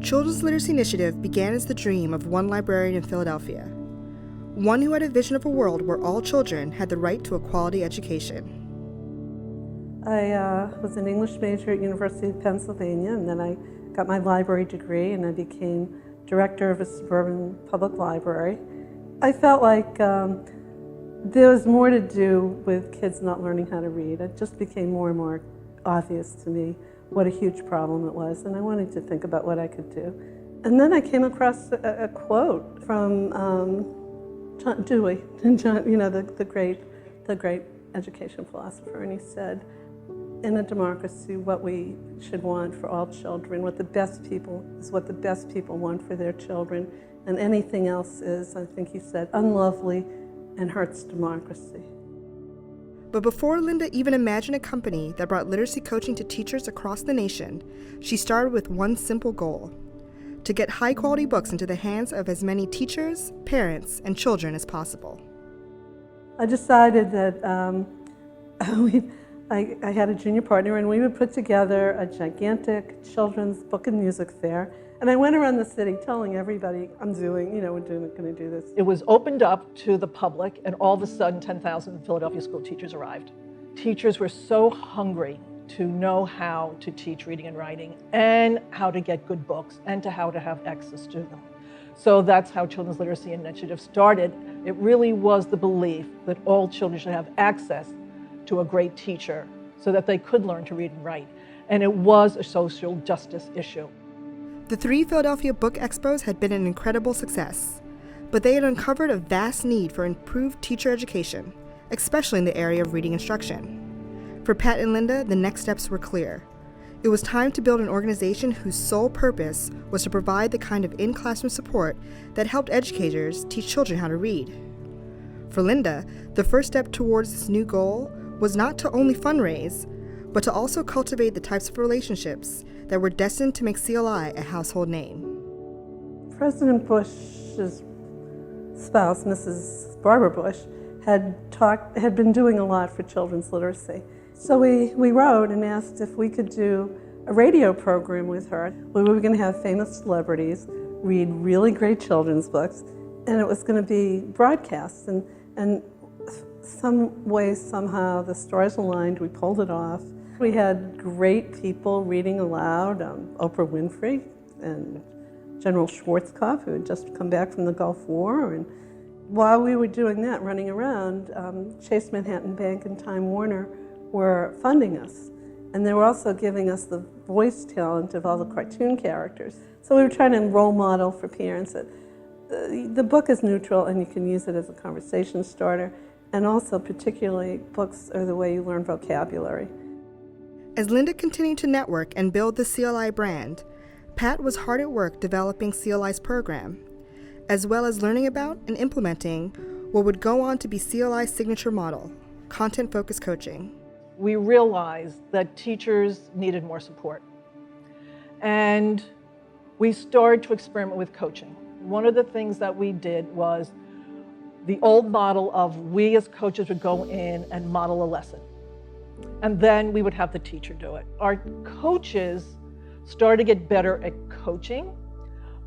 Children's Literacy Initiative began as the dream of one librarian in Philadelphia, one who had a vision of a world where all children had the right to a quality education. I was an English major at University of Pennsylvania, and then I got my library degree, and I became director of a suburban public library. I felt like there was more to do with kids not learning how to read. It just became more and more obvious to me what a huge problem it was, and I wanted to think about what I could do. And then I came across a quote from John Dewey, the great education philosopher, and he said, in a democracy, what we should want for all children, what the best people want for their children, and anything else is, I think he said, unlovely and hurts democracy. But before Linda even imagined a company that brought literacy coaching to teachers across the nation, she started with one simple goal: to get high-quality books into the hands of as many teachers, parents, and children as possible. I decided that I had a junior partner, and we would put together a gigantic children's book and music fair. And I went around the city telling everybody, we're going to do this. It was opened up to the public, and all of a sudden 10,000 Philadelphia school teachers arrived. Teachers were so hungry to know how to teach reading and writing, and how to get good books, and how to have access to them. So that's how Children's Literacy Initiative started. It really was the belief that all children should have access to a great teacher so that they could learn to read and write. And it was a social justice issue. The 3 Philadelphia Book Expos had been an incredible success, but they had uncovered a vast need for improved teacher education, especially in the area of reading instruction. For Pat and Linda, the next steps were clear. It was time to build an organization whose sole purpose was to provide the kind of in-classroom support that helped educators teach children how to read. For Linda, the first step towards this new goal was not to only fundraise, but to also cultivate the types of relationships that were destined to make CLI a household name. President Bush's spouse, Mrs. Barbara Bush, had been doing a lot for children's literacy. So we wrote and asked if we could do a radio program with her. We were going to have famous celebrities read really great children's books, and it was going to be broadcast. And some way, somehow, the stars aligned. We pulled it off. We had great people reading aloud, Oprah Winfrey and General Schwarzkopf, who had just come back from the Gulf War. And while we were doing that, running around, Chase Manhattan Bank and Time Warner were funding us. And they were also giving us the voice talent of all the cartoon characters. So we were trying to role model for parents that the book is neutral and you can use it as a conversation starter. And also, particularly, books are the way you learn vocabulary. As Linda continued to network and build the CLI brand, Pat was hard at work developing CLI's program, as well as learning about and implementing what would go on to be CLI's signature model, content-focused coaching. We realized that teachers needed more support. And we started to experiment with coaching. One of the things that we did was the old model of we as coaches would go in and model a lesson. And then we would have the teacher do it. Our coaches started to get better at coaching,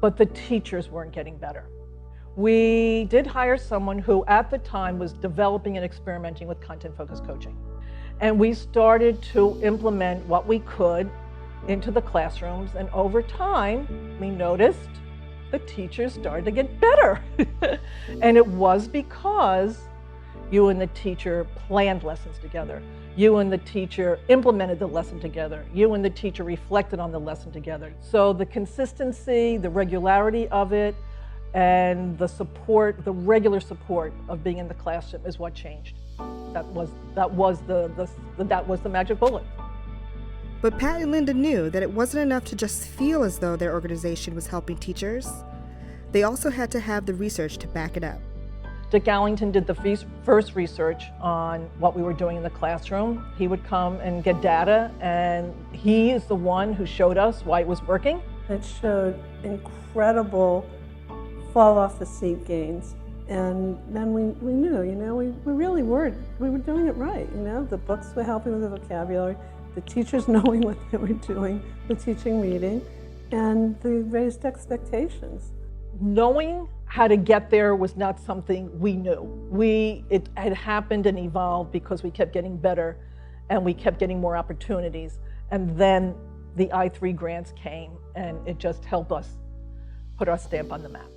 but the teachers weren't getting better. We did hire someone who at the time was developing and experimenting with content-focused coaching. And we started to implement what we could into the classrooms, and over time, we noticed the teachers started to get better. And it was because you and the teacher planned lessons together. You and the teacher implemented the lesson together. You and the teacher reflected on the lesson together. So the consistency, the regularity of it, and the support, the regular support of being in the classroom is what changed. That was the magic bullet. But Pat and Linda knew that it wasn't enough to just feel as though their organization was helping teachers. They also had to have the research to back it up. Dick Allington did the first research on what we were doing in the classroom. He would come and get data, and he is the one who showed us why it was working. It showed incredible fall off the seat gains. And then we knew, we really were doing it right. The books were helping with the vocabulary, the teachers knowing what they were doing, the teaching reading, and they raised expectations. Knowing how to get there was not something we knew. It had happened and evolved because we kept getting better and we kept getting more opportunities. And then the I3 grants came and it just helped us put our stamp on the map.